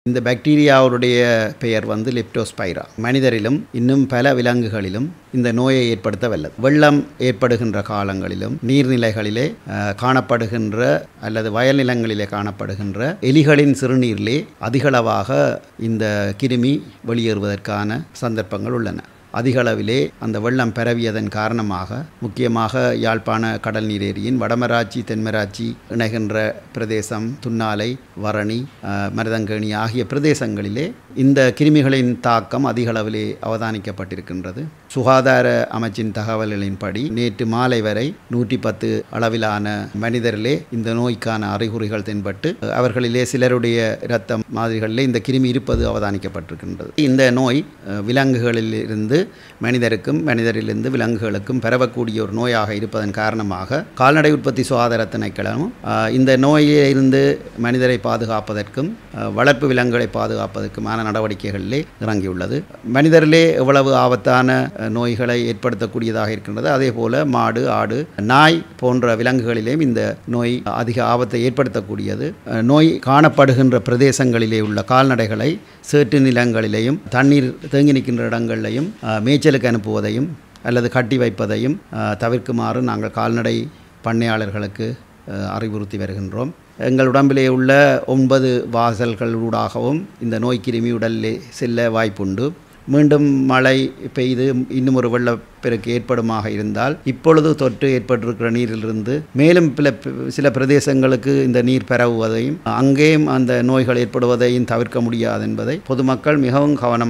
இந்த பாக்டீரியாவுடைய பெயர் வந்து லெப்டோஸ்பைரா. மனிதரிலும் இன்னும் பல விலங்குகளிலும் இந்த நோயை ஏற்படுத்த வல்லது. வெள்ளம் ஏற்படுகின்ற காலங்களிலும் நீர்நிலைகளிலே காணப்படுகின்ற அல்லது வயல் நிலங்களிலே காணப்படுகின்ற எலிகளின் சிறுநீரிலே அதிகளவாக இந்த கிருமி வெளியேறுவதற்கான சந்தர்ப்பங்கள் உள்ளன. அதிகளவிலே அந்த வெள்ளம் பரவியதன் காரணமாக முக்கியமாக யாழ்ப்பாண கடல் நீரேரியின் வடமராட்சி தென்மராட்சி இணைகின்ற பிரதேசம், துன்னாலை, வரணி, மருதங்கேணி ஆகிய பிரதேசங்களிலே இந்த கிருமிகளின் தாக்கம் அதிகளவிலே அவதானிக்கப்பட்டிருக்கின்றது. சுகாதார அமைச்சின் தகவல்களின்படி நேற்று மாலை வரை 110 அளவிலான மனிதரிலே இந்த நோய்க்கான அறிகுறிகள் தென்பட்டு அவர்களிலே சிலருடைய இரத்த மாதிரிகளிலே இந்த கிருமி இருப்பது அவதானிக்கப்பட்டிருக்கின்றது. இந்த நோய் விலங்குகளில் இருந்து மனிதருக்கும் மனிதரிலிருந்து விலங்குகளுக்கும் பரவக்கூடிய ஒரு நோயாக இருப்பதன் காரணமாக கால்நடை உற்பத்தி சுகாதார திணைக்களமும் இந்த நோயிலிருந்து மனிதரை பாதுகாப்பதற்கும் வளர்ப்பு விலங்குகளை பாதுகாப்பதற்குமான நடவடிக்கைகளிலே இறங்கியுள்ளது. மனிதரிலே எவ்வளவு ஆபத்தான நோய்களை ஏற்படுத்தக்கூடியதாக இருக்கின்றது, அதே போல மாடு, ஆடு, நாய் போன்ற விலங்குகளிலேயும் இந்த நோய் அதிக ஆபத்தை ஏற்படுத்தக்கூடியது. நோய் காணப்படுகின்ற பிரதேசங்களிலே உள்ள கால்நடைகளை சேற்று நிலங்களிலேயும் தண்ணீர் தேங்கி நிற்கின்ற இடங்களிலையும் மேய்ச்சலுக்கு அனுப்புவதையும் அல்லது கட்டி வைப்பதையும் தவிர்க்குமாறு நாங்கள் கால்நடை பண்ணையாளர்களுக்கு அறிவுறுத்தி வருகின்றோம். எங்கள் உடம்பிலே உள்ள 9 வாசல்களூடாகவும் இந்த நோய் கிருமி உடலிலே செல்ல வாய்ப்புண்டு. மீண்டும் மழை பெய்து இன்னும் ஒரு வெள்ளப்பெருக்கு ஏற்படுமாக இருந்தால் இப்பொழுது தொற்று ஏற்பட்டிருக்கிற நீரிலிருந்து மேலும் சில பிரதேசங்களுக்கு இந்த நீர் பரவுவதையும் அங்கேயும் அந்த நோய்கள் ஏற்படுவதையும் தவிர்க்க முடியாது என்பதை பொதுமக்கள் மிகவும் கவனம்